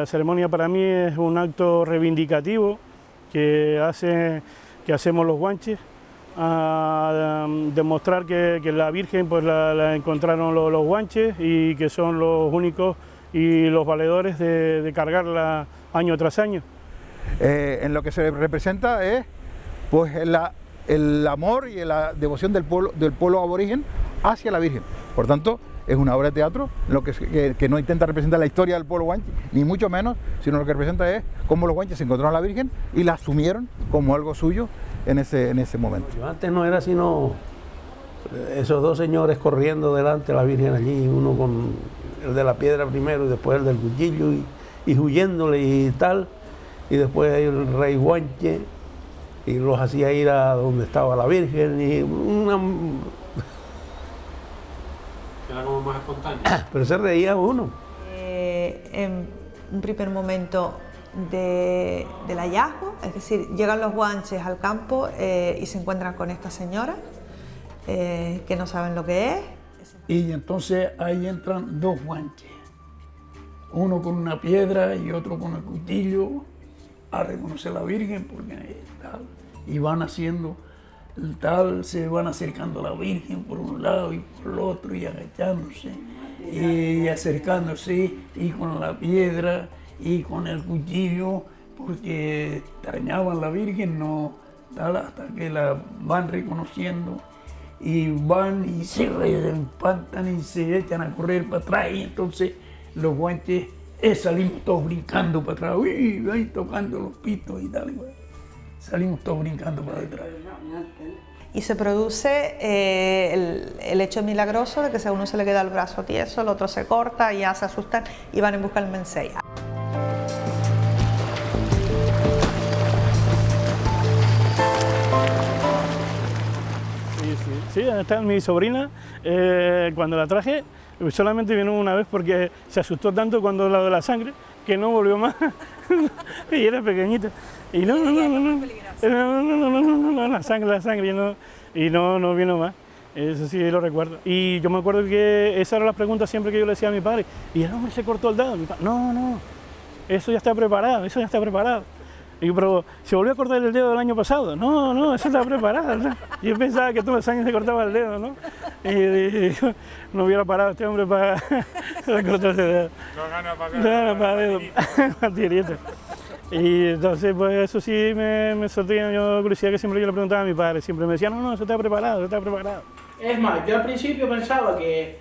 ceremonia para mí es un acto reivindicativo que hacemos los guanches, a demostrar que la Virgen pues la encontraron los guanches y que son los únicos y los valedores de cargarla año tras año. En lo que se representa es pues el amor y la devoción del pueblo aborigen hacia la Virgen. Por tanto, es una obra de teatro que no intenta representar la historia del pueblo guanche, ni mucho menos, sino lo que representa es cómo los guanches se encontraron a la Virgen y la asumieron como algo suyo en ese momento. Antes no era sino esos dos señores corriendo delante de la Virgen allí, uno con el de la piedra primero y después el del cuchillo y huyéndole y tal, y después el rey guanche y los hacía ir a donde estaba la Virgen y una... Era como más espontáneo. Pero se reía uno. En un primer momento del hallazgo, es decir, llegan los guanches al campo y se encuentran con esta señora que no saben lo que es. Y entonces ahí entran dos guanches, uno con una piedra y otro con el cuchillo, a reconocer a la Virgen porque tal, y van haciendo tal, se van acercando a la Virgen por un lado y por el otro y agachándose y acercándose y con la piedra y con el cuchillo porque extrañaban a la Virgen, no, tal, hasta que la van reconociendo y van y se espantan y se echan a correr para atrás y entonces los guanches salimos todos brincando para atrás, uy, ahí tocando los pitos y tal, salimos todos brincando para detrás. Y se produce el hecho milagroso de que a uno se le queda el brazo tieso, el otro se corta y ya se asustan y van en busca del mensei. Sí, está mi sobrina, cuando la traje, solamente vino una vez porque se asustó tanto cuando la de la sangre que no volvió más y era pequeñita. Y no, la sangre, y no vino más. Eso sí lo recuerdo. Y yo me acuerdo que esa era la pregunta siempre que yo le decía a mi padre, ¿y el hombre se cortó el dedo? No, eso ya está preparado, Y yo, pero ¿se volvió a cortar el dedo del año pasado? No, eso está preparado, ¿no? Yo pensaba que todos los años se cortaba el dedo, ¿no? Y no hubiera parado este hombre para cortarse el dedo. No gana para dedo, para tirita. Y entonces, pues eso sí me sortía yo curiosidad que siempre yo le preguntaba a mi padre. Siempre me decía, no, eso está preparado, Es más, yo al principio pensaba que...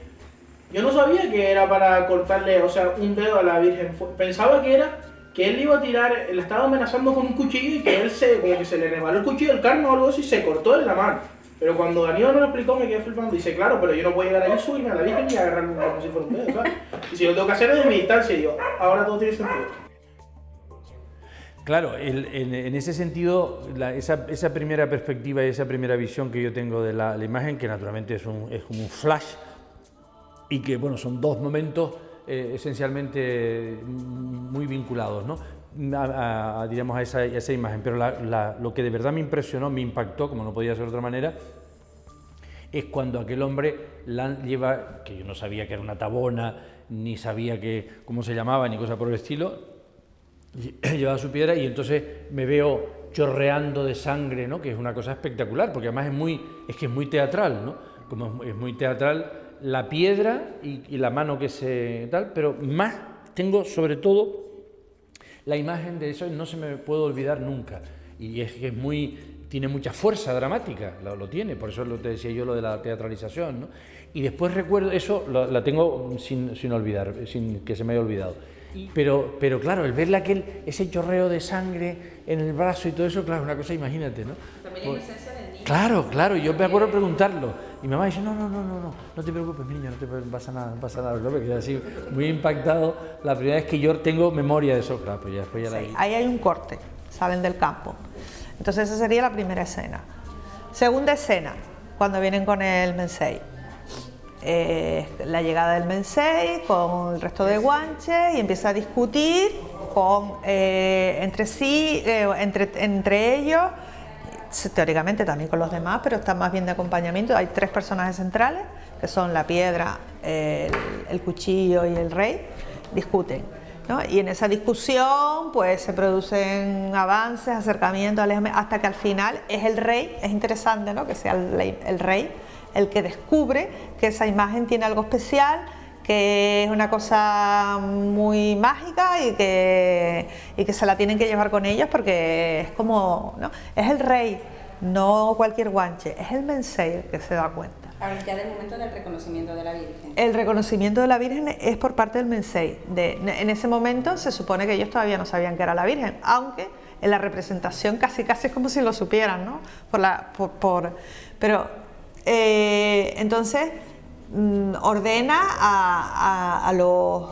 Yo no sabía que era para cortarle, o sea, un dedo a la Virgen. Pensaba que era... que él iba a tirar, él estaba amenazando con un cuchillo y que él como que se le resbaló el cuchillo del carno o algo así y se cortó en la mano. Pero cuando Danilo no lo explicó me quedé flipando. Dice, claro, pero yo no puedo llegar ahí, subirme a la Virgen y agarrarlo como si fuera un dedo, ¿sabes? Y si lo tengo que hacer desde mi distancia, y yo, ahora todo tiene sentido. Claro, en ese sentido, esa primera perspectiva y esa primera visión que yo tengo de la imagen, que naturalmente es como un flash, y que, bueno, son dos momentos esencialmente muy vinculados, ¿no? Diríamos a esa imagen, pero lo que de verdad me impresionó, me impactó, como no podía ser de otra manera, es cuando aquel hombre lleva, que yo no sabía que era una tabona, ni sabía cómo se llamaba, ni cosa por el estilo, llevaba su piedra y entonces me veo chorreando de sangre, ¿no? Que es una cosa espectacular, porque además es que es muy teatral, ¿no? Como es muy teatral la piedra y la mano que se tal, pero más tengo sobre todo la imagen de eso, no se me puede olvidar nunca, y es que tiene mucha fuerza dramática, lo tiene, por eso te decía yo lo de la teatralización, ¿no? Y después recuerdo, eso la tengo sin olvidar, sin que se me haya olvidado. Pero claro, el verle ese chorreo de sangre en el brazo y todo eso, claro, una cosa, imagínate, ¿no? También la inocencia del niño. Claro, yo me acuerdo preguntarlo. Y mi mamá dice, no te preocupes, niño, no te pasa nada. Yo me quedé así muy impactado la primera vez que yo tengo memoria de eso, claro, pues ya después ya la vi. Ahí hay un corte, salen del campo. Entonces esa sería la primera escena. Segunda escena, cuando vienen con el mensei. La llegada del mensei con el resto de guanches y empieza a discutir entre sí, entre ellos, teóricamente también con los demás, pero está más bien de acompañamiento. Hay tres personajes centrales, que son la piedra, el cuchillo y el rey, discuten. ¿no? Y en esa discusión pues se producen avances, acercamientos, hasta que al final es el rey, es interesante, ¿no?, que sea el rey el que descubre que esa imagen tiene algo especial, que es una cosa muy mágica y que se la tienen que llevar con ellos, porque es como, ¿no?, es el rey, no cualquier guanche, es el Mensei el que se da cuenta. Ahora ya del momento del reconocimiento de la Virgen. El reconocimiento de la Virgen es por parte del Mensei. En ese momento se supone que ellos todavía no sabían que era la Virgen, aunque en la representación casi es como si lo supieran, ¿no? Entonces ordena a los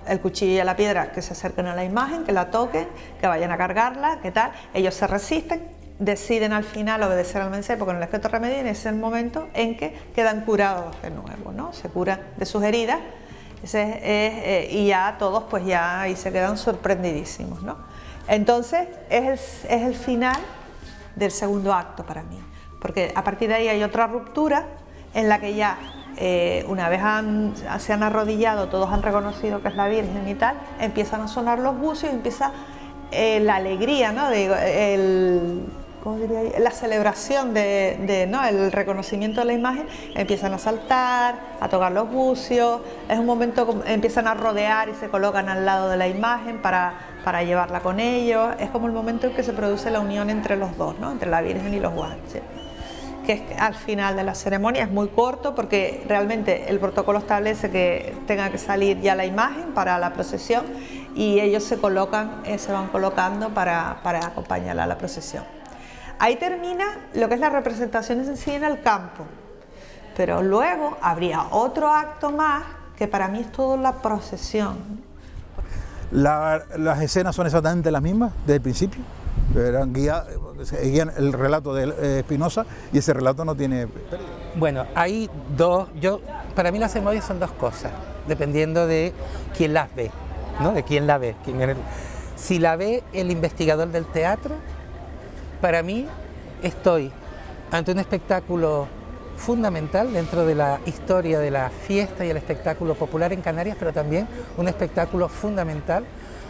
el cuchillo y a la piedra que se acerquen a la imagen, que la toquen, que vayan a cargarla, que tal. Ellos se resisten, deciden al final obedecer al Mensei porque no les queda otro remedio, y en ese es el momento en que quedan curados de nuevo, ¿no? Se curan de sus heridas, y ya todos pues ya ahí se quedan sorprendidísimos, ¿no? Entonces es el final del segundo acto para mí, porque a partir de ahí hay otra ruptura en la que ya una vez se han arrodillado, todos han reconocido que es la Virgen y tal, empiezan a sonar los bucios y empieza la alegría, ¿no? ¿Cómo diría yo? La celebración ¿no?, el reconocimiento de la imagen. Empiezan a saltar, a tocar los bucios, es un momento, empiezan a rodear y se colocan al lado de la imagen para llevarla con ellos. Es como el momento en que se produce la unión entre los dos, ¿no?, entre la Virgen y los guanches, que es al final de la ceremonia. Es muy corto porque realmente el protocolo establece que tenga que salir ya la imagen para la procesión, y ellos se van colocando para acompañarla a la procesión. Ahí termina lo que es la representación en sí en el campo, pero luego habría otro acto más que para mí es toda la procesión. Las escenas son exactamente las mismas desde el principio, seguían el relato de Espinosa, y ese relato no tiene pérdida. Bueno, hay para mí las ceremonias son dos cosas, dependiendo de quién las ve, ¿no? De quién la ve. Si la ve el investigador del teatro, para mí estoy ante un espectáculo fundamental dentro de la historia de la fiesta y el espectáculo popular en Canarias, pero también un espectáculo fundamental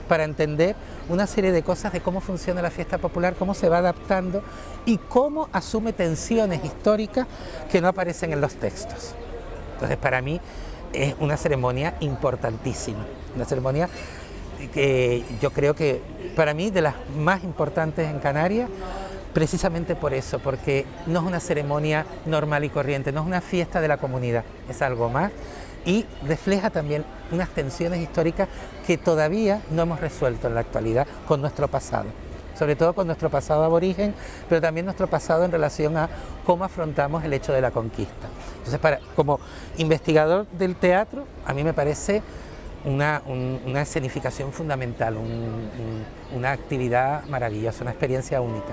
para entender una serie de cosas de cómo funciona la fiesta popular, cómo se va adaptando y cómo asume tensiones históricas que no aparecen en los textos. Entonces, para mí es una ceremonia importantísima, una ceremonia que yo creo que para mí de las más importantes en Canarias, precisamente por eso, porque no es una ceremonia normal y corriente, no es una fiesta de la comunidad, es algo más, y refleja también unas tensiones históricas que todavía no hemos resuelto en la actualidad con nuestro pasado, sobre todo con nuestro pasado aborigen, pero también nuestro pasado en relación a cómo afrontamos el hecho de la conquista. Entonces, como investigador del teatro, a mí me parece una escenificación fundamental, una actividad maravillosa, una experiencia única.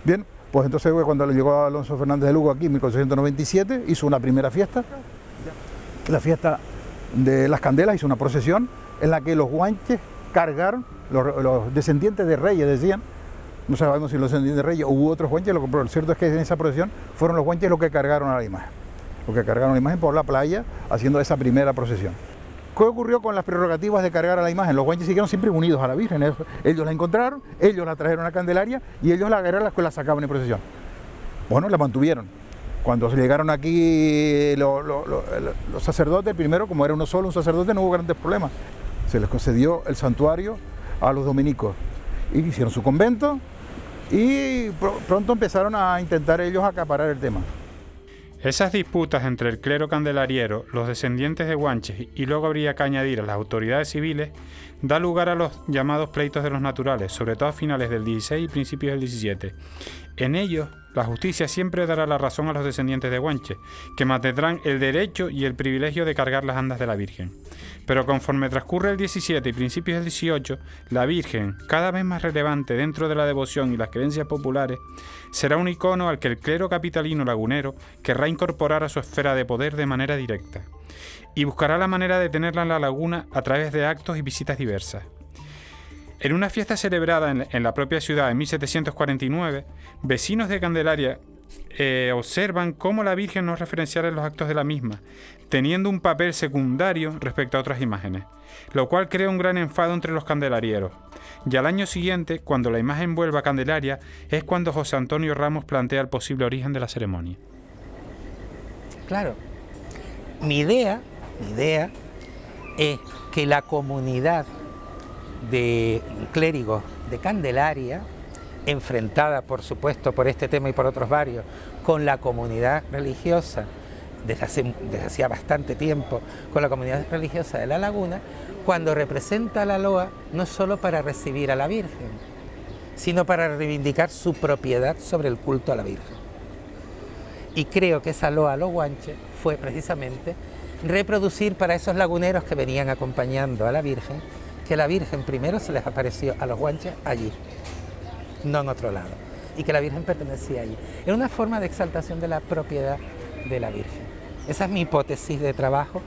Bien, pues entonces cuando llegó Alonso Fernández de Lugo aquí en 1497, hizo una primera fiesta, la fiesta de las Candelas, hizo una procesión en la que los guanches cargaron, los descendientes de reyes decían, no sabemos si los descendientes de reyes o hubo otros guanches, pero lo cierto es que en esa procesión fueron los guanches los que cargaron a la imagen, por la playa haciendo esa primera procesión. ¿Qué ocurrió con las prerrogativas de cargar a la imagen? Los guanches siguieron siempre unidos a la Virgen, ellos la encontraron, ellos la trajeron a la Candelaria y ellos la sacaban en procesión. Bueno, la mantuvieron. Cuando llegaron aquí los sacerdotes, primero, como era uno solo un sacerdote, no hubo grandes problemas. Se les concedió el santuario a los dominicos y hicieron su convento y pronto empezaron a intentar ellos acaparar el tema. Esas disputas entre el clero candelariero, los descendientes de guanches y luego habría que añadir a las autoridades civiles, da lugar a los llamados pleitos de los naturales, sobre todo a finales del 16 y principios del 17. En ellos, la justicia siempre dará la razón a los descendientes de guanches, que mantendrán el derecho y el privilegio de cargar las andas de la Virgen. Pero conforme transcurre el 17 y principios del 18, la Virgen, cada vez más relevante dentro de la devoción y las creencias populares, será un icono al que el clero capitalino lagunero querrá incorporar a su esfera de poder de manera directa, y buscará la manera de tenerla en la laguna a través de actos y visitas diversas. En una fiesta celebrada en la propia ciudad en 1749, vecinos de Candelaria observan cómo la Virgen no es referenciada en los actos de la misma, teniendo un papel secundario respecto a otras imágenes, lo cual crea un gran enfado entre los candelarieros. Y al año siguiente, cuando la imagen vuelve a Candelaria, es cuando José Antonio Ramos plantea el posible origen de la ceremonia. Claro, mi idea es que la comunidad de clérigos de Candelaria, enfrentada por supuesto por este tema y por otros varios, con la comunidad religiosa desde hacía bastante tiempo, con la comunidad religiosa de La Laguna, cuando representa la loa no solo para recibir a la Virgen, sino para reivindicar su propiedad sobre el culto a la Virgen. Y creo que esa loa a los guanches fue precisamente reproducir para esos laguneros que venían acompañando a la Virgen, que la Virgen primero se les apareció a los guanches allí, no en otro lado, y que la Virgen pertenecía allí. Era una forma de exaltación de la propiedad de la Virgen. Esa es mi hipótesis de trabajo.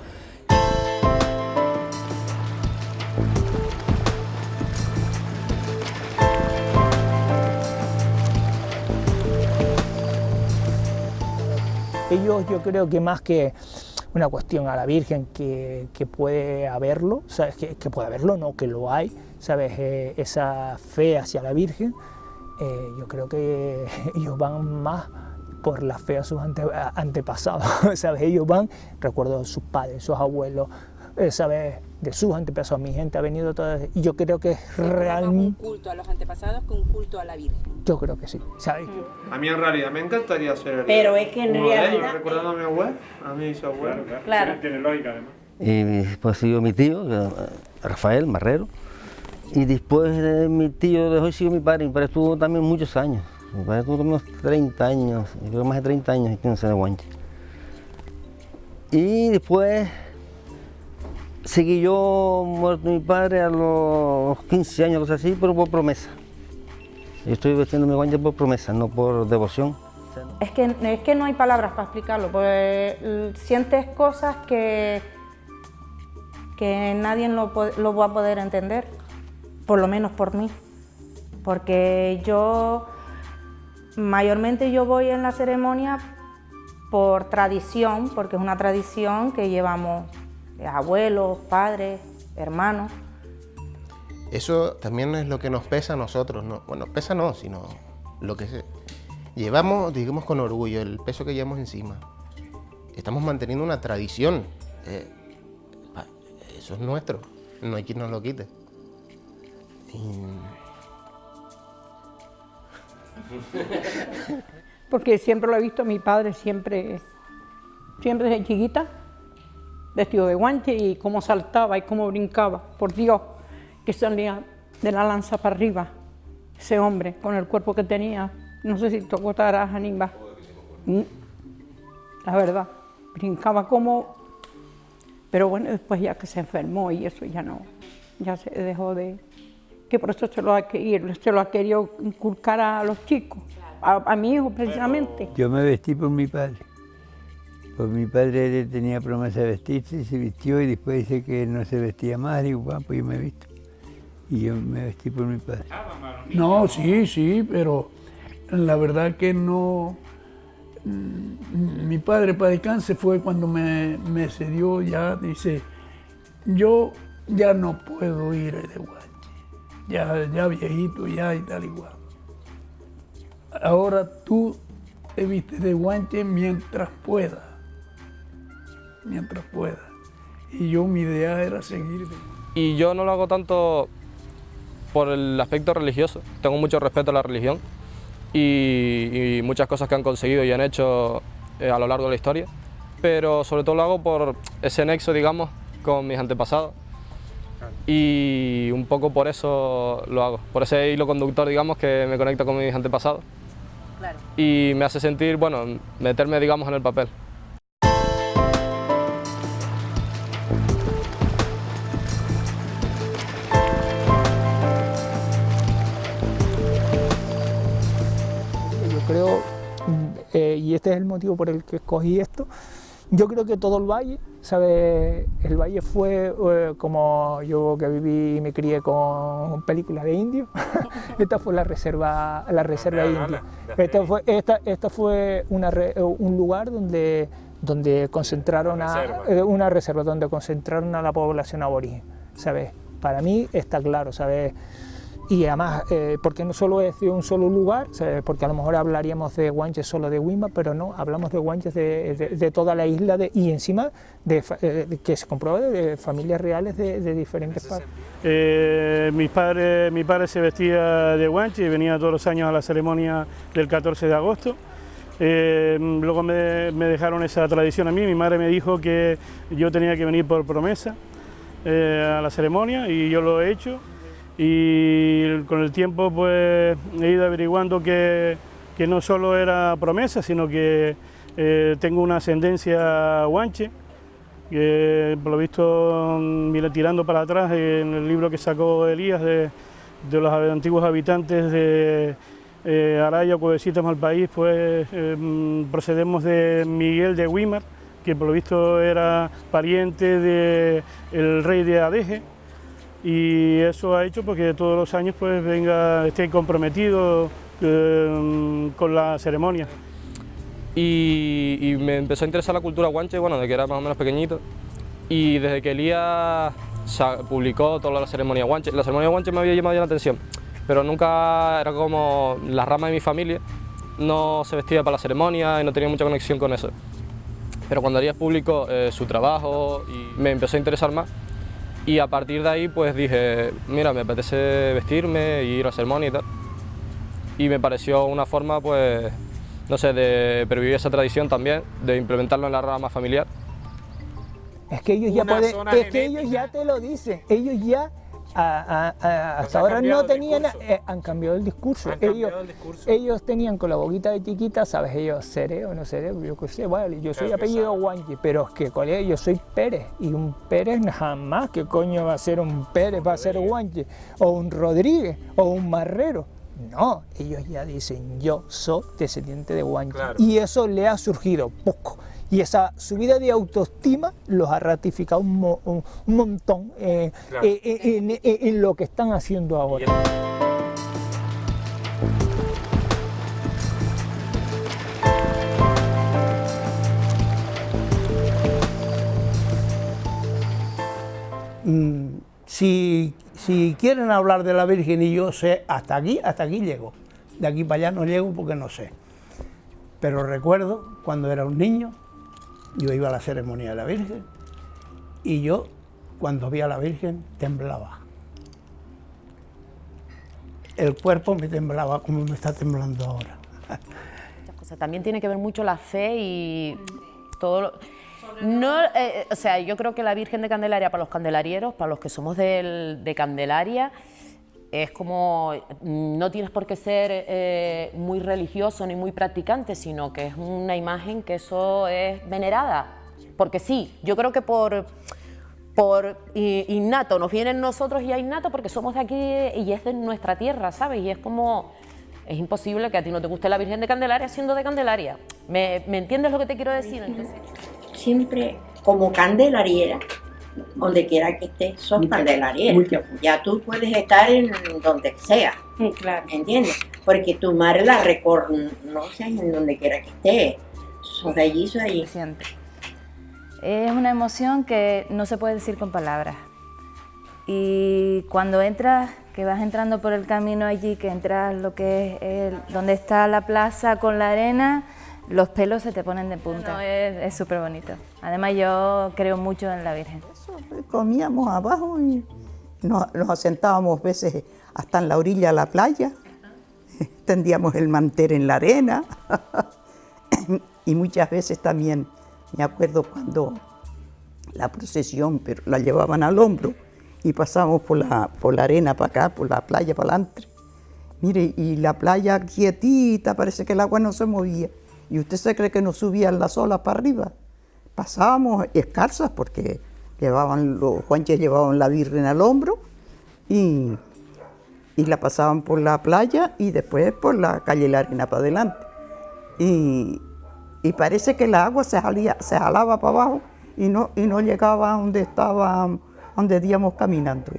Ellos, yo creo que más que una cuestión a la Virgen, que puede haberlo, ¿sabes? Que puede haberlo, no, que lo hay, ¿sabes? Esa fe hacia la Virgen, yo creo que ellos van más por la fe a sus antepasados, ¿sabes? Ellos van, recuerdo de sus padres, sus abuelos, ¿sabes? De sus antepasados, mi gente ha venido toda, y yo creo que es realmente un culto a los antepasados que un culto a la Virgen. Yo creo que sí, ¿sabes? A mí en realidad me encantaría ser pero es que en uno de realidad ellos, recordando a mi abuelo, a mi bisabuelo. Claro. Tiene lógica además. Y después siguió mi tío, Rafael Marrero, y después de mi tío dejó y siguió mi padre. Mi padre estuvo también muchos años. Mi padre tuvo unos 30 años, yo creo más de 30 años aquí en San Guanche. Y después seguí yo muerto mi padre a los 15 años, cosas así, pero por promesa. Yo estoy vestiendo mi guanche por promesa, no por devoción. Es que no hay palabras para explicarlo, porque sientes cosas que nadie lo va a poder entender, por lo menos por mí. Porque mayormente yo voy en la ceremonia por tradición, porque es una tradición que llevamos abuelos, padres, hermanos. Eso también es lo que nos pesa a nosotros, ¿no? Bueno, pesa no, sino lo que llevamos, digamos con orgullo, el peso que llevamos encima. Estamos manteniendo una tradición. Eso es nuestro, no hay quien nos lo quite. Porque siempre lo he visto a mi padre, siempre desde chiquita, vestido de guante, y cómo saltaba y cómo brincaba, por Dios, que salía de la lanza para arriba, ese hombre, con el cuerpo que tenía, no sé si tocó taraja ni va. La verdad, brincaba como... Pero bueno, después ya que se enfermó y eso ya se dejó de... Que por eso se lo ha querido inculcar a los chicos, a mi hijo precisamente. Yo me vestí por mi padre. Pues mi padre tenía promesa de vestirse y se vistió, y después dice que no se vestía más. Digo, pues yo me he visto. Y yo me vestí por mi padre. No, sí, pero la verdad que no. Mi padre, para descanse, fue cuando me cedió, ya dice, yo ya no puedo ir de guanche, ya viejito, ya y tal igual. Ahora tú te vistes de guanche mientras puedas. Y yo, mi idea era seguir. Y yo no lo hago tanto por el aspecto religioso. Tengo mucho respeto a la religión y muchas cosas que han conseguido y han hecho a lo largo de la historia, pero sobre todo lo hago por ese nexo, digamos, con mis antepasados. Y un poco por eso lo hago, por ese hilo conductor, digamos, que me conecta con mis antepasados. Claro. Y me hace sentir, bueno, meterme, digamos, en el papel. Yo creo, y este es el motivo por el que escogí esto, Yo creo que todo el valle, ¿sabes? El valle fue como yo que viví y me crié con películas de indios. Esta fue la reserva india. Esta fue un lugar donde concentraron una reserva donde concentraron a la población aborigen, ¿sabes? Para mí está claro, ¿sabes? Y además, porque no solo es de un solo lugar, ¿sabes? Porque a lo mejor hablaríamos de guanches solo de Guima, pero no, hablamos de guanches de toda la isla y encima que se comprueba de familias reales de diferentes partes. Mi padre se vestía de guanche y venía todos los años a la ceremonia del 14 de agosto. Luego me dejaron esa tradición a mí, mi madre me dijo que yo tenía que venir por promesa a la ceremonia y yo lo he hecho. Y con el tiempo pues he ido averiguando que no solo era promesa, sino que tengo una ascendencia guanche, que por lo visto, tirando para atrás en el libro que sacó Elías de los antiguos habitantes de Araya, Cuevecitas, Malpaís, pues procedemos de Miguel de Guimar, que por lo visto era pariente del rey de Adeje. Y eso ha hecho porque todos los años pues esté comprometido con la ceremonia. Y me empezó a interesar la cultura guanche, bueno, desde que era más o menos pequeñito. Y desde que Elías publicó toda la ceremonia guanche me había llamado ya la atención, pero nunca era como la rama de mi familia, no se vestía para la ceremonia y no tenía mucha conexión con eso. Pero cuando Elías publicó su trabajo, y me empezó a interesar más. Y a partir de ahí pues dije, mira, me apetece vestirme y ir a la ceremonia y tal. Y me pareció una forma, pues, no sé, de pervivir esa tradición también, de implementarlo en la rama familiar. Es que ellos ya ellos ya te lo dicen, ellos ya hasta ahora no tenían, han cambiado el discurso. Ellos tenían con la boquita de chiquita, ¿sabes? Ellos seré o no seré, yo qué sé, vale, yo soy apellido Guanche, pero es que, colega, yo soy Pérez, y un Pérez jamás, ¿qué coño va a ser un Pérez? Va a ser Guanche, o un Rodríguez, o un Marrero. No, ellos ya dicen, yo soy descendiente de Guanche, y eso le ha surgido poco. Y esa subida de autoestima los ha ratificado un montón en lo que están haciendo ahora. Si quieren hablar de la Virgen y yo sé, hasta aquí llego. De aquí para allá no llego porque no sé. Pero recuerdo cuando era un niño, yo iba a la ceremonia de la Virgen y yo, cuando vi a la Virgen, temblaba. El cuerpo me temblaba como me está temblando ahora. Muchas cosas. También tiene que ver mucho la fe y todo lo... No, o sea, yo creo que la Virgen de Candelaria, para los candelarieros, para los que somos de Candelaria, es como, no tienes por qué ser muy religioso ni muy practicante, sino que es una imagen que eso es venerada. Porque sí, yo creo que por innato, nos viene en nosotros ya innato porque somos de aquí y es de nuestra tierra, ¿sabes? Y es como, es imposible que a ti no te guste la Virgen de Candelaria siendo de Candelaria. ¿Me entiendes lo que te quiero decir? Entonces, siempre como candelariera, donde quiera que estés, sos candelariera. Ya tú puedes estar en donde sea, claro, ¿entiendes? Porque tu madre la reconoce en donde quiera que estés. Sos de allí, sos de allí. Es una emoción que no se puede decir con palabras. Y cuando entras, que vas entrando por el camino allí, que entras lo que es donde está la plaza con la arena, los pelos se te ponen de punta. No, es súper bonito. Además yo creo mucho en la Virgen. Comíamos abajo y nos asentábamos veces hasta en la orilla de la playa, tendíamos el mantel en la arena y muchas veces también me acuerdo cuando la procesión pero la llevaban al hombro y pasábamos por la arena para acá, por la playa para adelante. Mire, y la playa quietita, parece que el agua no se movía. ¿Y usted se cree que nos subían las olas para arriba? Pasábamos escarzas porque los guanches llevaban la Virgen al hombro y la pasaban por la playa y después por la calle La Arena para adelante. Y y parece que el agua se jalaba para abajo y no llegaba a donde estaba, donde íbamos caminando.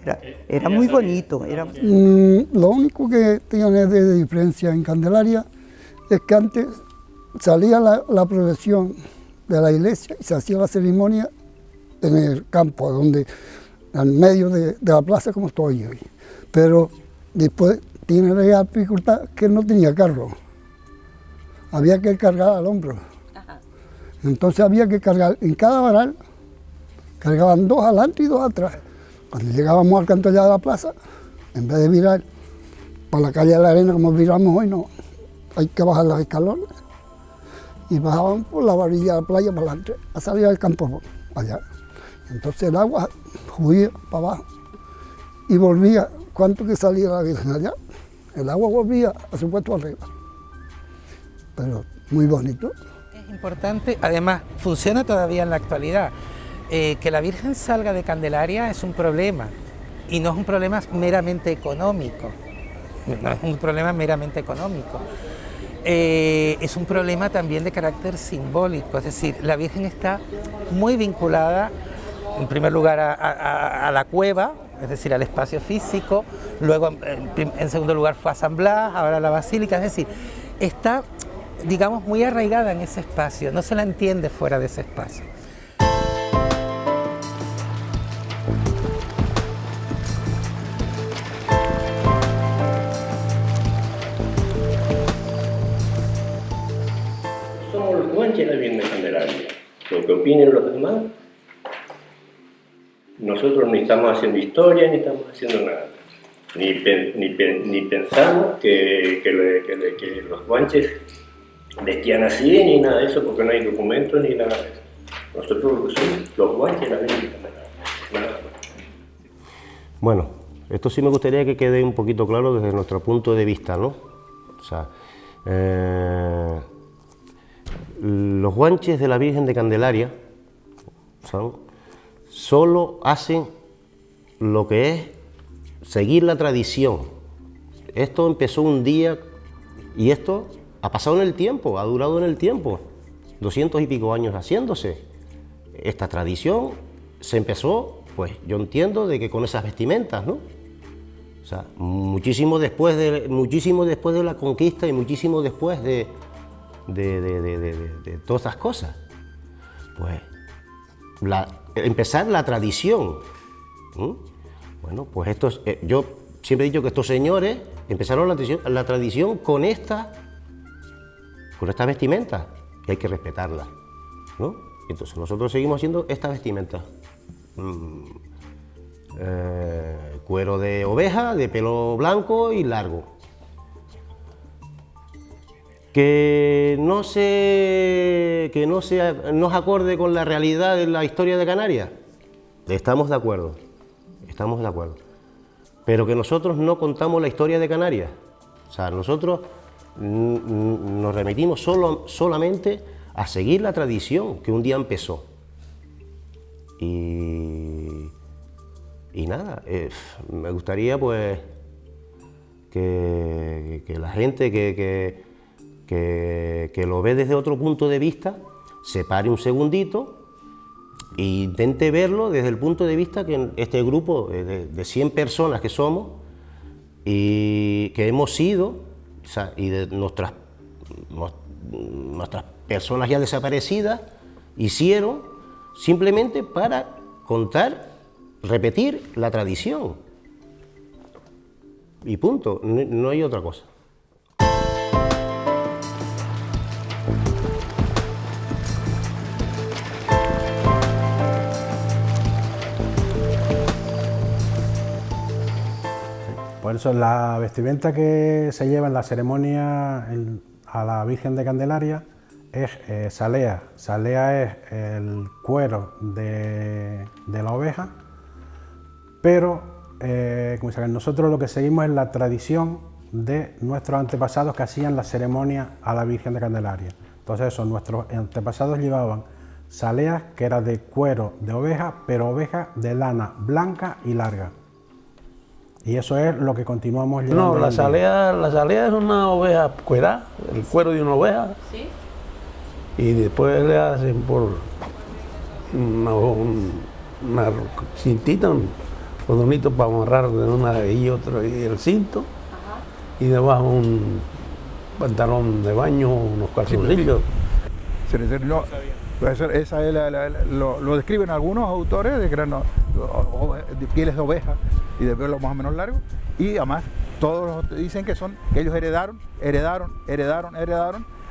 Era muy bonito. Lo único que tiene de diferencia en Candelaria es que antes salía la procesión de la iglesia y se hacía la ceremonia en el campo, donde, en medio de la plaza como estoy hoy. Pero después tiene la dificultad que no tenía carro. Había que cargar al hombro. Entonces había que cargar en cada varal, cargaban 2 adelante y 2 atrás. Cuando llegábamos al canto allá de la plaza, en vez de virar para la calle de la Arena como viramos hoy, no, hay que bajar los escalones y bajaban por la orilla de la playa para adelante, a salir al campo allá. Entonces el agua subía para abajo y volvía, cuanto que salía la Virgen allá, el agua volvía a su puesto arriba. Pero muy bonito. Es importante, además funciona todavía en la actualidad. Que la Virgen salga de Candelaria es un problema, y no es un problema meramente económico. No es un problema meramente económico. Es un problema también de carácter simbólico, es decir, la Virgen está muy vinculada, en primer lugar, a la cueva, es decir, al espacio físico, luego en segundo lugar fue a San Blas, ahora a la Basílica, es decir, está, digamos, muy arraigada en ese espacio, no se la entiende fuera de ese espacio. Somos los guanches de la Virgen de Candelaria. Lo que opinen los demás, nosotros ni estamos haciendo historia ni estamos haciendo nada. Ni pensamos que los guanches vestían así ni nada de eso, porque no hay documentos ni nada de eso. Nosotros lo que somos los guanches de la Virgen de Candelaria. Nada más. Bueno, esto sí me gustaría que quede un poquito claro desde nuestro punto de vista, ¿no? O sea, los guanches de la Virgen de Candelaria solo hacen lo que es seguir la tradición. Esto empezó un día y esto ha pasado en el tiempo, ha durado en el tiempo, 200 y pico años haciéndose. Esta tradición se empezó, pues yo entiendo, de que con esas vestimentas, ¿no? O sea, muchísimo después de la conquista y muchísimo después de todas estas cosas. Pues empezar la tradición. Bueno, pues estos, yo siempre he dicho que estos señores empezaron la tradición con esta vestimenta, y hay que respetarla, ¿no? Entonces nosotros seguimos haciendo esta vestimenta. Cuero de oveja, de pelo blanco y largo. Que no es acorde con la realidad de la historia de Canarias. Estamos de acuerdo, pero que nosotros no contamos la historia de Canarias. O sea, nosotros nos remitimos solamente a seguir la tradición que un día empezó. Y nada, me gustaría pues que la gente que lo ve desde otro punto de vista se pare un segundito e intente verlo desde el punto de vista que este grupo de 100 personas que somos y que hemos sido, o sea, y de nuestras personas ya desaparecidas, hicieron simplemente para contar, repetir la tradición. Y punto, no hay otra cosa. Por eso la vestimenta que se lleva en la ceremonia a la Virgen de Candelaria es salea. Salea es el cuero de la oveja, pero nosotros lo que seguimos es la tradición de nuestros antepasados que hacían la ceremonia a la Virgen de Candelaria. Entonces eso, nuestros antepasados llevaban saleas que eran de cuero de oveja, pero oveja de lana blanca y larga. Y eso es lo que continuamos llevando. No, la salea es una oveja cuerada, el cuero de una oveja. ¿Sí? y después le hacen por una cintita, un cordonito para amarrar de una y otra y el cinto, y debajo un pantalón de baño, unos calzoncillos. Esa es lo describen algunos autores de de pieles de oveja y de pelo más o menos largo, y además todos dicen que ellos heredaron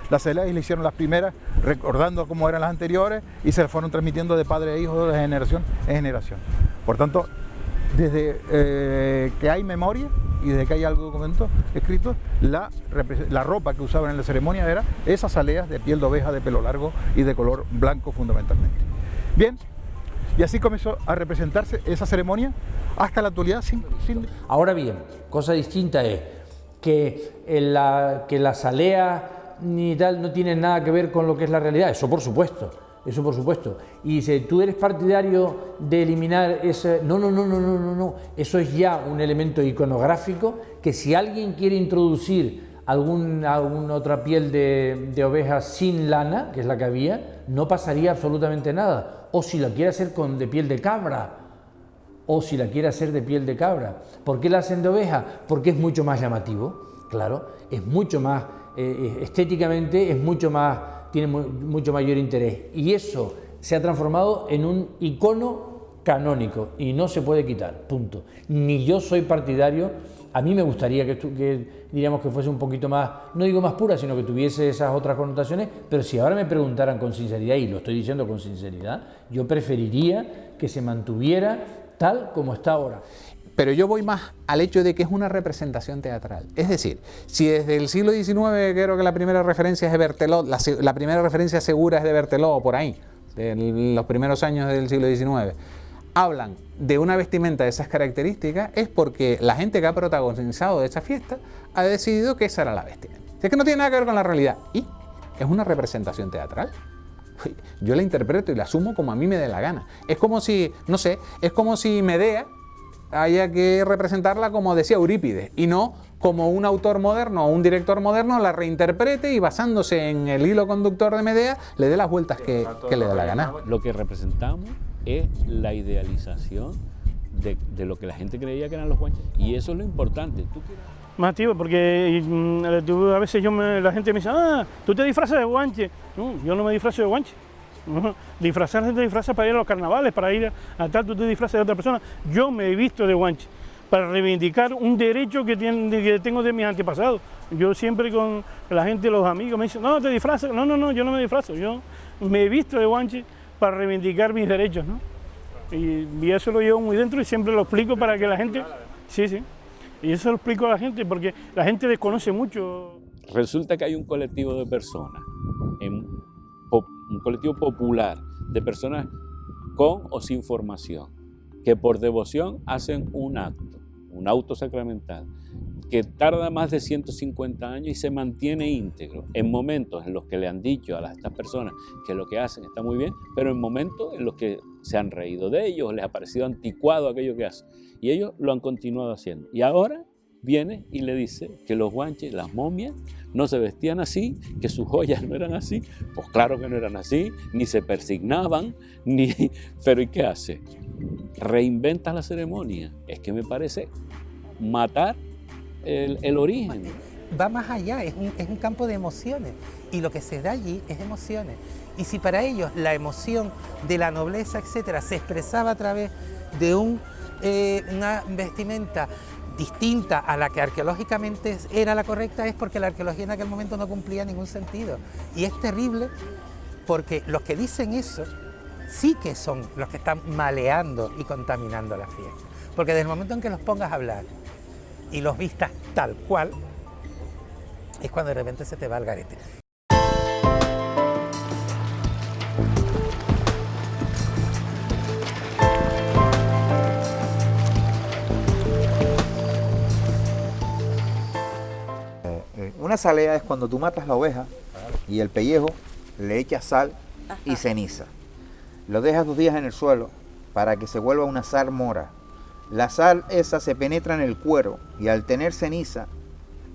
las celeas y le hicieron las primeras recordando cómo eran las anteriores y se fueron transmitiendo de padre a hijo de generación en generación. Por tanto, desde que hay memoria y desde que hay algo documento escrito, la ropa que usaban en la ceremonia era esas aleas de piel de oveja, de pelo largo y de color blanco fundamentalmente. Bien, y así comenzó a representarse esa ceremonia hasta la actualidad. Ahora bien, cosa distinta es que las aleas ni tal no tienen nada que ver con lo que es la realidad, eso por supuesto. Y si tú eres partidario de eliminar ese... No. Eso es ya un elemento iconográfico que si alguien quiere introducir alguna otra piel de oveja sin lana, que es la que había, no pasaría absolutamente nada. O si la quiere hacer de piel de cabra. ¿Por qué la hacen de oveja? Porque es mucho más llamativo, claro, es mucho más... estéticamente es mucho más... tiene mucho mayor interés, y eso se ha transformado en un icono canónico y no se puede quitar, punto. Ni yo soy partidario, a mí me gustaría que diríamos que fuese un poquito más, no digo más pura, sino que tuviese esas otras connotaciones, pero si ahora me preguntaran con sinceridad, y lo estoy diciendo con sinceridad, yo preferiría que se mantuviera tal como está ahora. Pero yo voy más al hecho de que es una representación teatral. Es decir, si desde el siglo XIX creo que la primera referencia es de Berthelot, la primera referencia segura es de Berthelot o por ahí, de los primeros años del siglo XIX, hablan de una vestimenta de esas características, es porque la gente que ha protagonizado esa fiesta ha decidido que esa era la vestimenta. Es que no tiene nada que ver con la realidad y es una representación teatral. Yo la interpreto y la asumo como a mí me dé la gana. Es como si, no sé, es como si Medea haya que representarla como decía Eurípides y no como un autor moderno o un director moderno la reinterprete y basándose en el hilo conductor de Medea le dé las vueltas que le dé la gana. Lo que representamos es la idealización de lo que la gente creía que eran los guanches, y eso es lo importante. Más activo, porque a veces la gente me dice, tú te disfrazas de guanche. No, yo no me disfrazo de guanche. Disfrazar gente disfraza para ir a los carnavales, para ir a tal, tú te disfrazas de otra persona. Yo me he visto de guanche para reivindicar un derecho que tengo de mis antepasados. Yo siempre con la gente, los amigos, me dicen, no, te disfrazas. No, yo no me disfrazo. Yo me he visto de guanche para reivindicar mis derechos, ¿no? Y eso lo llevo muy dentro y siempre lo explico para que la gente... Sí. Y eso lo explico a la gente porque la gente desconoce mucho. Resulta que hay un colectivo de personas, un colectivo popular de personas con o sin formación, que por devoción hacen un auto sacramental, que tarda más de 150 años y se mantiene íntegro en momentos en los que le han dicho a estas personas que lo que hacen está muy bien, pero en momentos en los que se han reído de ellos, les ha parecido anticuado aquello que hacen, y ellos lo han continuado haciendo. Y ahora viene y le dice que los guanches, las momias, no se vestían así, que sus joyas no eran así. Pues claro que no eran así, ni se persignaban, pero ¿y qué hace? Reinventa la ceremonia. Es que me parece matar el origen. Va más allá, es un campo de emociones, y lo que se da allí es emociones. Y si para ellos la emoción de la nobleza, etcétera, se expresaba a través de una vestimenta distinta a la que arqueológicamente era la correcta, es porque la arqueología en aquel momento no cumplía ningún sentido. Y es terrible porque los que dicen eso sí que son los que están maleando y contaminando la fiesta. Porque desde el momento en que los pongas a hablar y los vistas tal cual, es cuando de repente se te va el garete. Una salea es cuando tú matas la oveja y el pellejo le echas sal y ceniza. Lo dejas 2 días en el suelo para que se vuelva una sal mora. La sal esa se penetra en el cuero y al tener ceniza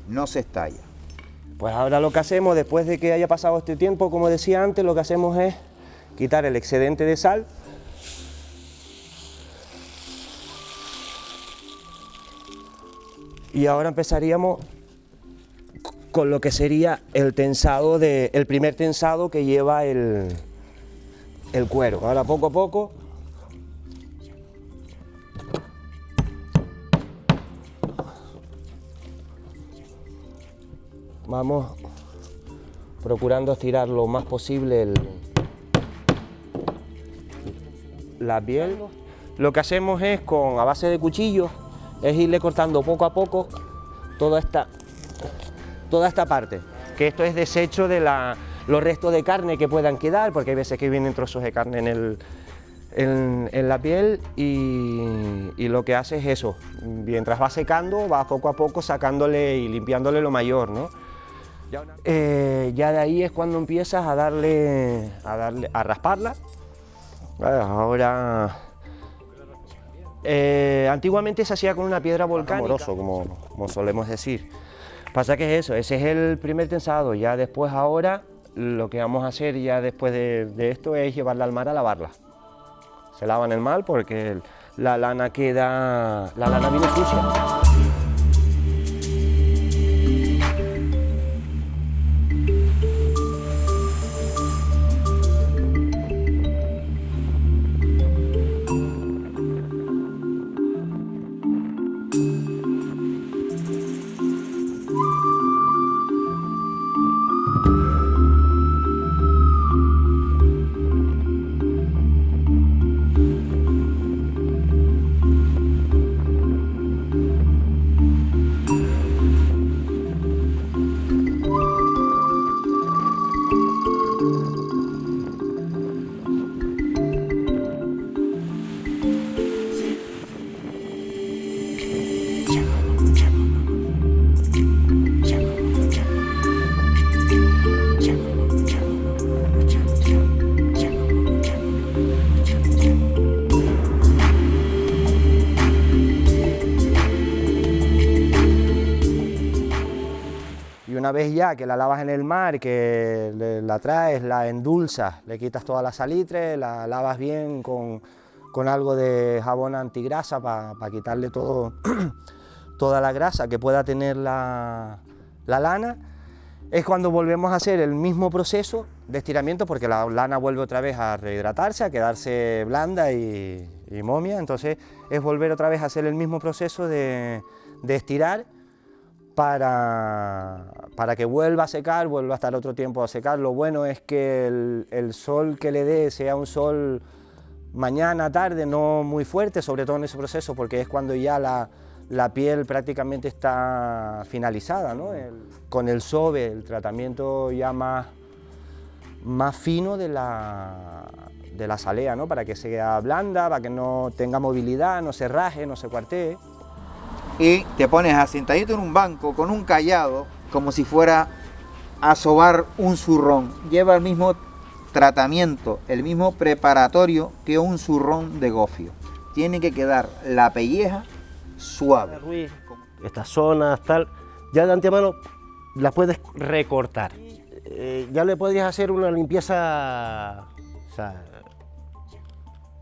no se estalla. Pues ahora lo que hacemos, después de que haya pasado este tiempo, como decía antes, lo que hacemos es quitar el excedente de sal. Y ahora empezaríamos con lo que sería el tensado el primer tensado que lleva el cuero. Ahora poco a poco vamos procurando estirar lo más posible la piel. Lo que hacemos es, a base de cuchillo, es irle cortando poco a poco toda esta parte, que esto es desecho de los restos de carne que puedan quedar, porque hay veces que vienen trozos de carne en la piel, y lo que hace es eso, mientras va secando, va poco a poco sacándole y limpiándole lo mayor, ¿no? Ya de ahí es cuando empiezas a rasparla. Ahora, antiguamente se hacía con una piedra volcánica, amoroso, como solemos decir. Pasa que es eso, ese es el primer tensado. Ya después, ahora, lo que vamos a hacer ya después de esto es llevarla al mar a lavarla. Se lava en el mar porque la lana viene sucia. Una vez ya que la lavas en el mar, que la traes, la endulzas, le quitas toda la salitre, la lavas bien con algo de jabón antigrasa para quitarle toda la grasa que pueda tener la lana, es cuando volvemos a hacer el mismo proceso de estiramiento, porque la lana vuelve otra vez a rehidratarse, a quedarse blanda y momia. Entonces es volver otra vez a hacer el mismo proceso de estirar, para que vuelva a secar, vuelva a estar otro tiempo a secar. Lo bueno es que el sol que le dé sea un sol mañana, tarde, no muy fuerte, sobre todo en ese proceso, porque es cuando ya la piel prácticamente está finalizada, ¿no? Con el sobe, el tratamiento ya más fino de la salea, ¿no? Para que sea blanda, para que no tenga movilidad, no se raje, no se cuartee. Y te pones asentadito en un banco con un cayado, como si fuera a sobar un zurrón. Lleva el mismo tratamiento, el mismo preparatorio que un zurrón de gofio. Tiene que quedar la pelleja suave. Estas zonas, tal, ya de antemano las puedes recortar. Ya le podrías hacer una limpieza, o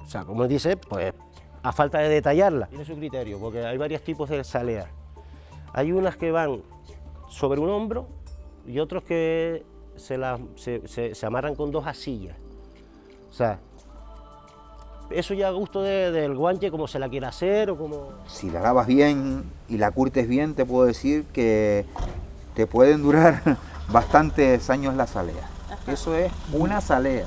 sea, como dice, pues a falta de detallarla. Tiene su criterio, porque hay varios tipos de salea. Hay unas que van sobre un hombro y otros que se amarran con dos asillas. O sea, eso ya a gusto del guanche, como se la quiera hacer o como... Si la lavas bien y la curtes bien, te puedo decir que te pueden durar bastantes años la salea. Eso es una salea.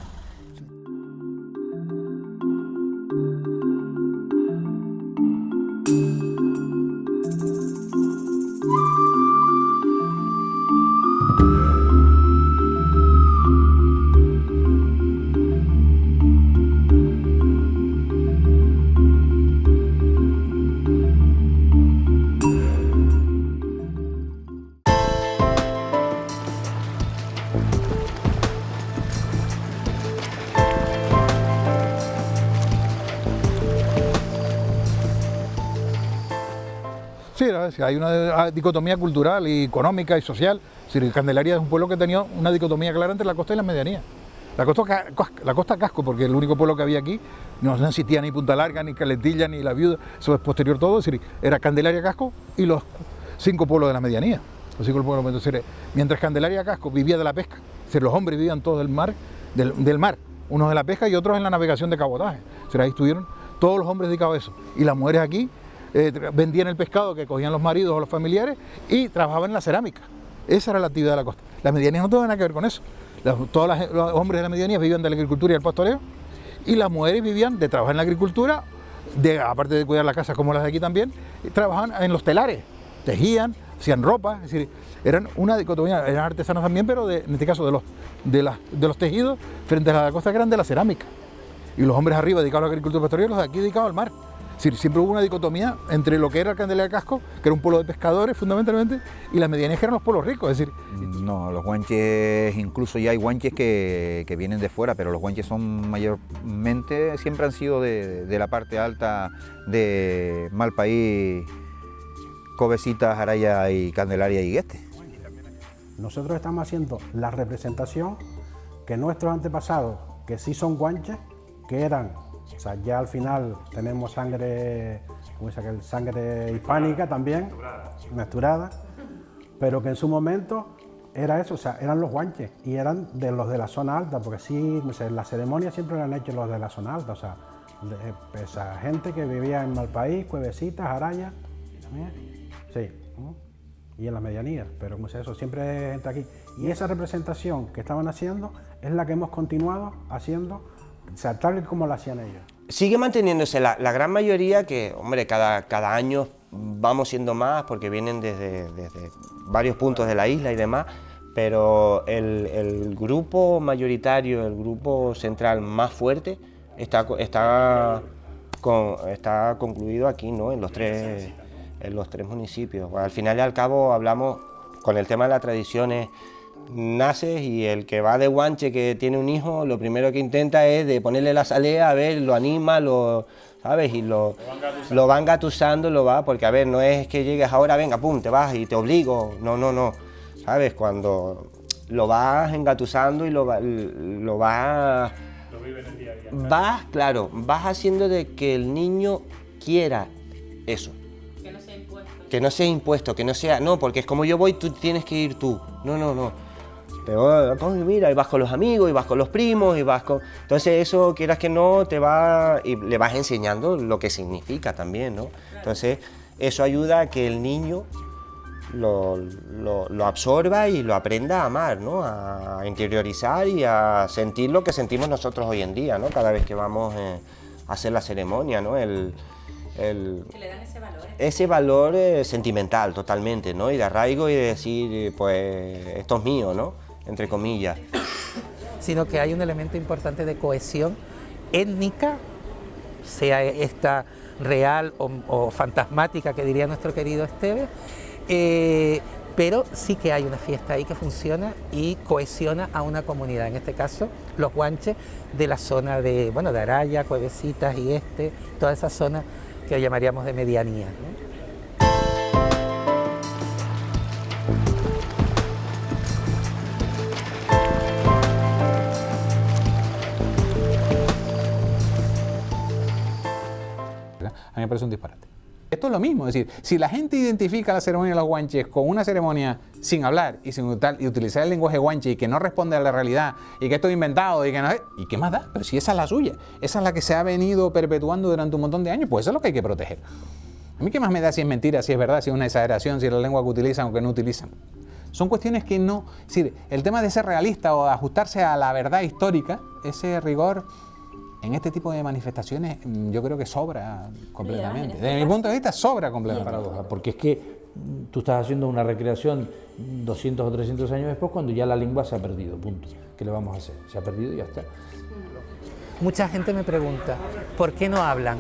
Sí, hay una dicotomía cultural y económica y social. Es decir, Candelaria es un pueblo que tenía una dicotomía clara entre la costa y la medianía. La costa casco, porque el único pueblo que había aquí no existía ni Punta Larga, ni Calentilla, ni La Viuda, eso es posterior todo, es decir, era Candelaria, Casco y los 5 pueblos de la medianía. Los 5 pueblos, entonces, mientras Candelaria, Casco vivía de la pesca, es decir, los hombres vivían todos del mar, unos de la pesca y otros en la navegación de cabotaje. O sea, ahí estuvieron todos los hombres dedicados a eso. Y las mujeres aquí vendían el pescado que cogían los maridos o los familiares y trabajaban en la cerámica. Esa era la actividad de la costa. Las medianías no tienen nada que ver con eso. Todos los hombres de la medianía vivían de la agricultura y el pastoreo y las mujeres vivían de trabajar en la agricultura, aparte de cuidar la casa como las de aquí también, trabajaban en los telares, tejían, hacían ropa, es decir, eran una dicotomía, eran artesanas también, pero en este caso de los tejidos frente a la costa que eran de la cerámica. Y los hombres arriba dedicados a la agricultura y pastoreo, los de aquí dedicados al mar. Es decir, siempre hubo una dicotomía entre lo que era el Candelaria Casco, que era un pueblo de pescadores fundamentalmente, y las medianías que eran los pueblos ricos, es decir... No, los guanches, incluso ya hay guanches que vienen de fuera, pero los guanches son mayormente, siempre han sido de la parte alta de Malpaís, Covecitas, Araya y Candelaria y Gueste. Nosotros estamos haciendo la representación que nuestros antepasados, que sí son guanches, que eran... O sea, ya al final tenemos sangre, ¿cómo dice aquel? Sangre hispánica también, mezclada, pero que en su momento era eso, o sea, eran los guanches y eran de los de la zona alta, porque sí, o sea, la ceremonia siempre la han hecho los de la zona alta, o sea, esa gente que vivía en Malpaís, Cuevecitas, Araya, sí, y en las medianías, pero como sea eso, siempre hay gente aquí. Y esa representación que estaban haciendo es la que hemos continuado haciendo, o sea, tal y como lo hacían ellos. Sigue manteniéndose la gran mayoría, que, hombre, cada año vamos siendo más porque vienen desde varios puntos de la isla y demás, pero el grupo mayoritario, el grupo central más fuerte está concluido aquí, ¿no? en los tres municipios. Al final y al cabo hablamos con el tema de las tradiciones. Naces y el que va de guanche, que tiene un hijo, lo primero que intenta es de ponerle la salea, a ver, lo anima, ¿sabes? Y lo va engatusando, porque a ver, no es que llegues ahora, venga, pum, te vas y te obligo, no, ¿sabes? Cuando lo vas engatusando y lo vas haciendo de que el niño quiera eso. Que no sea impuesto, que no sea, no, porque es como yo voy, tú tienes que ir tú, no. Pero mira, y vas con los amigos, y vas con los primos, y vas con... Entonces eso, quieras que no, y le vas enseñando lo que significa también, ¿no? Entonces eso ayuda a que el niño lo absorba y lo aprenda a amar, ¿no? A interiorizar y a sentir lo que sentimos nosotros hoy en día, ¿no? Cada vez que vamos a hacer la ceremonia, ¿no? Que le dan ese valor. Ese valor sentimental totalmente, ¿no? Y de arraigo y de decir, pues, esto es mío, ¿no? Entre comillas. Sino que hay un elemento importante de cohesión étnica, sea esta real o fantasmática que diría nuestro querido Esteves, pero sí que hay una fiesta ahí que funciona y cohesiona a una comunidad, en este caso los guanches de la zona de Araya, Cuevecitas y toda esa zona que llamaríamos de medianía, ¿no? A mí me parece un disparate. Esto es lo mismo, es decir, si la gente identifica la ceremonia de los guanches con una ceremonia sin hablar y sin utilizar el lenguaje guanche y que no responde a la realidad y que esto es inventado y que no es... ¿Y qué más da? Pero si esa es la suya, esa es la que se ha venido perpetuando durante un montón de años, pues eso es lo que hay que proteger. A mí qué más me da si es mentira, si es verdad, si es una exageración, si es la lengua que utilizan o que no utilizan. Son cuestiones que no... Es decir, el tema de ser realista o de ajustarse a la verdad histórica, ese rigor... En este tipo de manifestaciones yo creo que sobra completamente. Desde mi punto de vista sobra completamente. Paradoja, porque es que tú estás haciendo una recreación 200 o 300 años después cuando ya la lengua se ha perdido, punto. ¿Qué le vamos a hacer? Se ha perdido y ya está. Mucha gente me pregunta, ¿por qué no hablan?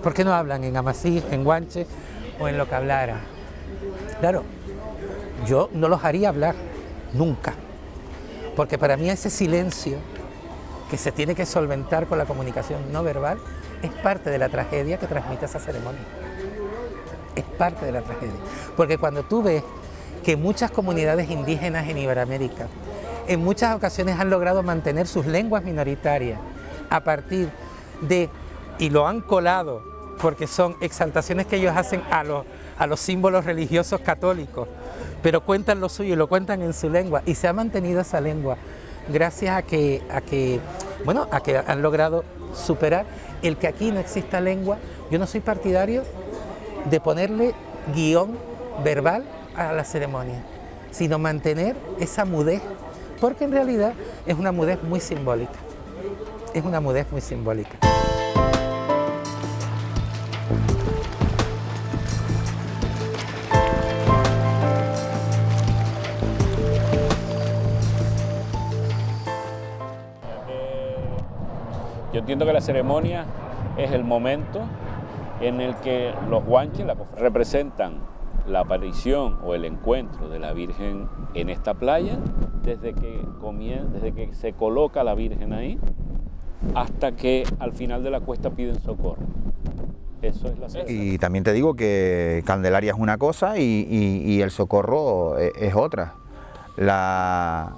¿Por qué no hablan en Amasí, en Guanche o en lo que hablara? Claro, yo no los haría hablar, nunca. Porque para mí ese silencio que se tiene que solventar con la comunicación no verbal, es parte de la tragedia que transmite esa ceremonia. es parte de la tragedia. Porque cuando tú ves que muchas comunidades indígenas en Iberoamérica en muchas ocasiones han logrado mantener sus lenguas minoritarias a partir de, y lo han colado, porque son exaltaciones que ellos hacen a los símbolos religiosos católicos, pero cuentan lo suyo y lo cuentan en su lengua, y se ha mantenido esa lengua gracias a que han logrado superar el que aquí no exista lengua. Yo no soy partidario de ponerle guión verbal a la ceremonia, sino mantener esa mudez, porque en realidad es una mudez muy simbólica. Es una mudez muy simbólica. Yo entiendo que la ceremonia es el momento en el que los guanches representan la aparición o el encuentro de la Virgen en esta playa, desde que se coloca la Virgen ahí hasta que al final de la cuesta piden socorro. Eso es la ceremonia. Y también te digo que Candelaria es una cosa y el socorro es otra. La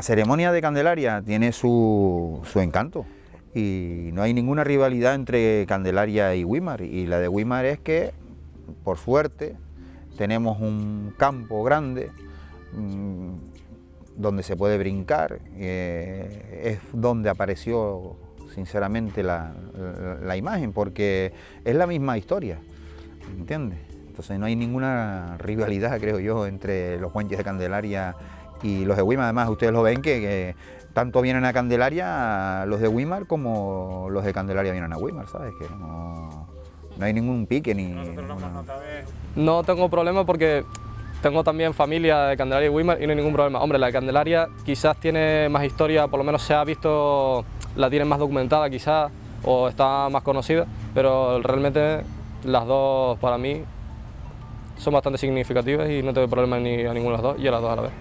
ceremonia de Candelaria tiene su encanto y no hay ninguna rivalidad entre Candelaria y Güímar, y la de Güímar es que, por suerte, tenemos un campo grande donde se puede brincar, es donde apareció sinceramente la imagen, porque es la misma historia, ¿entiendes? Entonces no hay ninguna rivalidad, creo yo, entre los guanches de Candelaria y los de Güímar. Además, ustedes lo ven que tanto vienen a Candelaria los de Güímar como los de Candelaria vienen a Güímar, ¿sabes? Que no hay ningún pique ni... No tengo problema porque tengo también familia de Candelaria y Güímar y no hay ningún problema. Hombre, la de Candelaria quizás tiene más historia, por lo menos se ha visto, la tienen más documentada quizás, o está más conocida, pero realmente las dos para mí son bastante significativas y no tengo problema ni a ninguna de las dos y a las dos a la vez.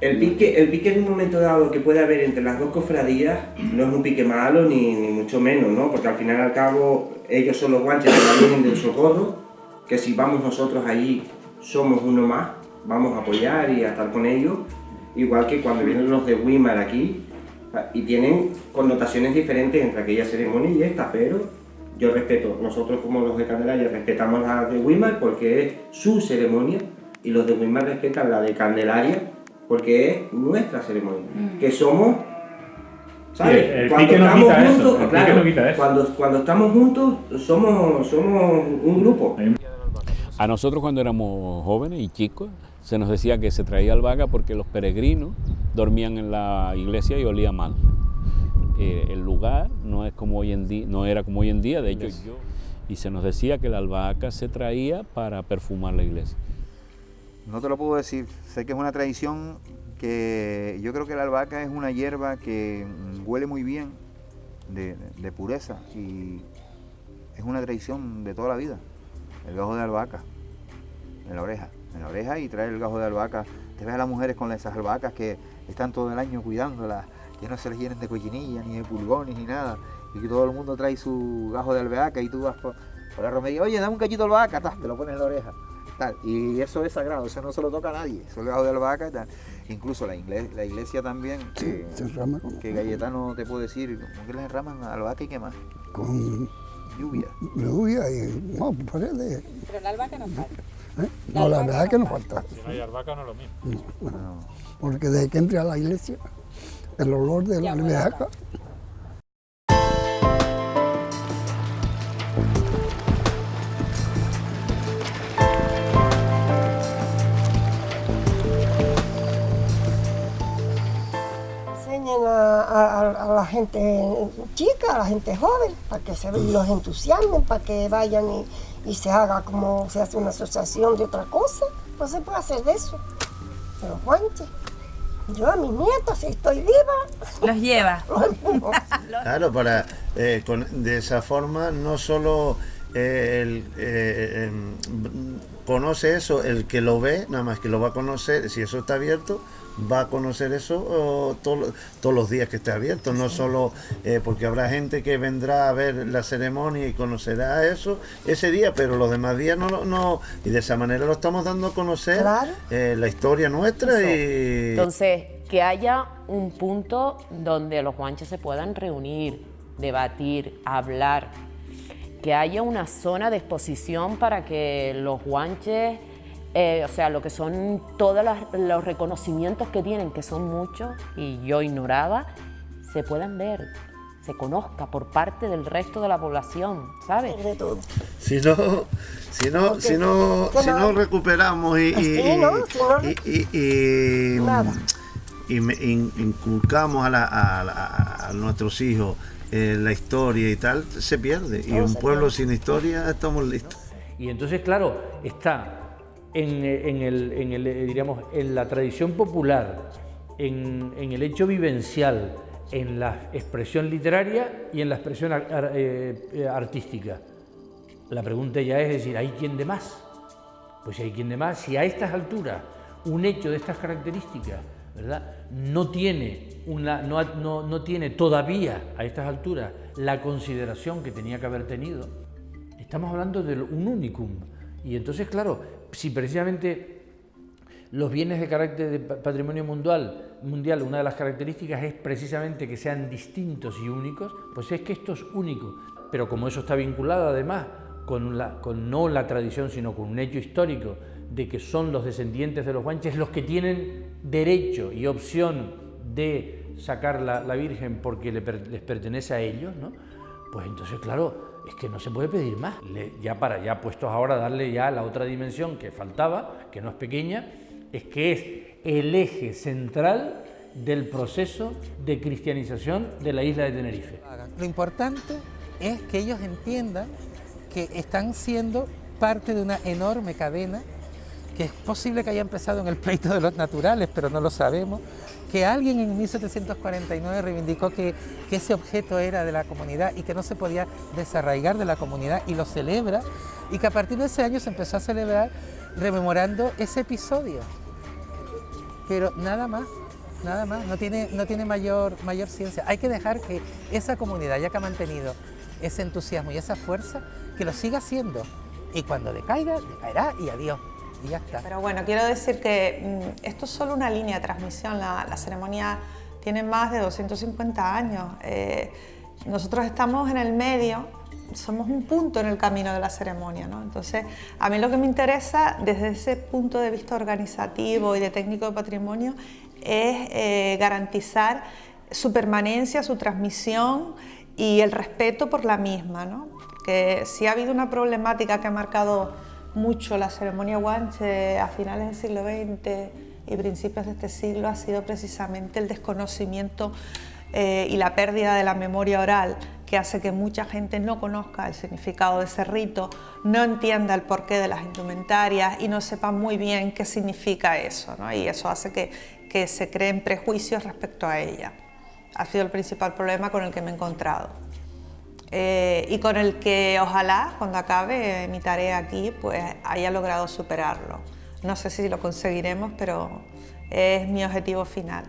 El pique en un momento dado que puede haber entre las dos cofradías no es un pique malo ni mucho menos, ¿no? Porque al final y al cabo ellos son los guanches de la Virgen del Socorro, que si vamos nosotros allí somos uno más, vamos a apoyar y a estar con ellos, igual que cuando vienen los de Güímar aquí, y tienen connotaciones diferentes entre aquella ceremonia y esta, pero yo respeto, nosotros como los de Candelaria respetamos la de Güímar porque es su ceremonia, y los de Güímar respetan la de Candelaria porque es nuestra ceremonia, que somos, ¿sabes? Cuando estamos juntos, claro, cuando estamos juntos somos un grupo. A nosotros cuando éramos jóvenes y chicos se nos decía que se traía albahaca porque los peregrinos dormían en la iglesia y olía mal. El lugar no es como hoy en día, no era como hoy en día, de hecho, y se nos decía que la albahaca se traía para perfumar la iglesia. No te lo puedo decir, sé que es una tradición que yo creo que la albahaca es una hierba que huele muy bien, de pureza, y es una tradición de toda la vida. El gajo de albahaca en la oreja y traer el gajo de albahaca. Te ves a las mujeres con esas albahacas que están todo el año cuidándolas, que no se les llenen de cochinilla, ni de pulgones, ni nada, y que todo el mundo trae su gajo de albahaca y tú vas por la romería, oye, dame un cachito de albahaca, te lo pones en la oreja. Tal. Y eso es sagrado, eso no se lo toca a nadie, eso es el gajo de albahaca y tal. Incluso la iglesia también, que Cayetano te puede decir, ¿cómo que le enraman a albahaca y qué más? Con lluvia. Lluvia y no, paredes. Pero la albahaca no falta. No, la albahaca no falta. Si no hay albahaca no es lo mismo. No, porque desde que entré a la iglesia, el olor de la albahaca. A la gente chica, a la gente joven, para que los entusiasmen, para que vayan y se haga como se hace una asociación de otra cosa. No se puede hacer de eso. Pero guanches, yo a mis nietos, si estoy viva, los lleva. Claro, de esa forma no solo conoce eso, el que lo ve, nada más que lo va a conocer, si eso está abierto, va a conocer eso todos los días que esté abierto, no solo porque habrá gente que vendrá a ver la ceremonia y conocerá eso ese día, pero los demás días no, y de esa manera lo estamos dando a conocer, la historia nuestra. Y entonces, que haya un punto donde los guanches se puedan reunir, debatir, hablar, que haya una zona de exposición para que los guanches, o sea, lo que son todos los reconocimientos que tienen, que son muchos, y yo ignoraba, se puedan ver, se conozca por parte del resto de la población, ¿sabes? De todo. Si no recuperamos y inculcamos a nuestros hijos la historia y tal, se pierde. Y un pueblo sin historia, estamos listos. Y entonces, claro, está diríamos, en la tradición popular, en el hecho vivencial, en la expresión literaria y en la expresión artística. La pregunta ya es decir, ¿hay quién de más? Pues hay quien de más. Si a estas alturas un hecho de estas características, ¿verdad?, no tiene todavía a estas alturas la consideración que tenía que haber tenido, estamos hablando de un unicum. Y entonces, claro, si precisamente los bienes de carácter de patrimonio mundial, una de las características es precisamente que sean distintos y únicos, pues es que esto es único. Pero como eso está vinculado además con no la tradición, sino con un hecho histórico de que son los descendientes de los guanches los que tienen derecho y opción de sacar la Virgen porque les pertenece a ellos, ¿no? Pues entonces, claro, es que no se puede pedir más. Ya puestos ahora a darle ya la otra dimensión que faltaba, que no es pequeña, es que es el eje central del proceso de cristianización de la isla de Tenerife. Lo importante es que ellos entiendan que están siendo parte de una enorme cadena, que es posible que haya empezado en el pleito de los naturales, pero no lo sabemos, que alguien en 1749 reivindicó que ese objeto era de la comunidad y que no se podía desarraigar de la comunidad, y lo celebra, y que a partir de ese año se empezó a celebrar rememorando ese episodio. Pero nada más, no tiene mayor ciencia. Hay que dejar que esa comunidad, ya que ha mantenido ese entusiasmo y esa fuerza, que lo siga haciendo, y cuando decaiga, decaerá y adiós. Y ya está. Pero bueno, quiero decir que esto es solo una línea de transmisión. La ceremonia tiene más de 250 años. Nosotros estamos en el medio, somos un punto en el camino de la ceremonia, ¿no? Entonces, a mí lo que me interesa desde ese punto de vista organizativo y de técnico de patrimonio es garantizar su permanencia, su transmisión y el respeto por la misma, ¿no? Que si ha habido una problemática que ha marcado mucho la ceremonia guanche a finales del siglo XX y principios de este siglo, ha sido precisamente el desconocimiento y la pérdida de la memoria oral, que hace que mucha gente no conozca el significado de ese rito, no entienda el porqué de las indumentarias y no sepa muy bien qué significa eso, ¿no? Y eso hace que se creen prejuicios respecto a ella. Ha sido el principal problema con el que me he encontrado. Y con el que ojalá cuando acabe mi tarea aquí pues haya logrado superarlo. No sé si lo conseguiremos, pero es mi objetivo final.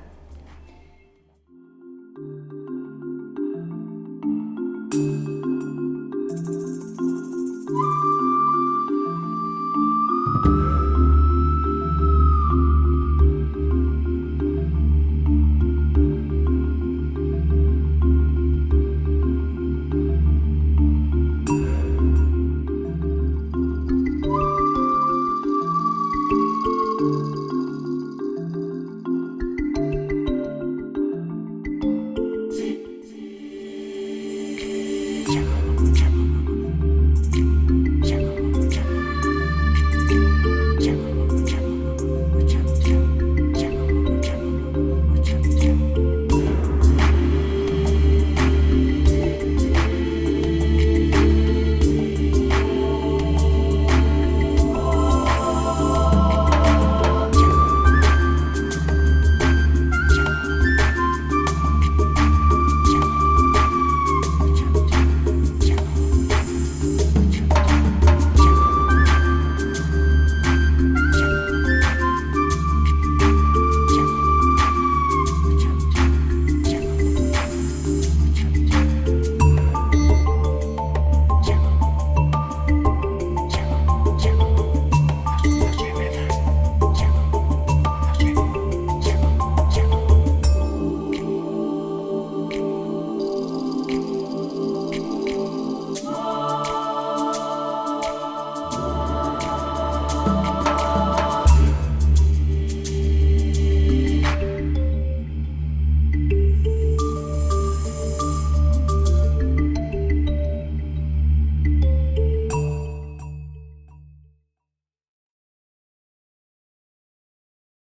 Yeah.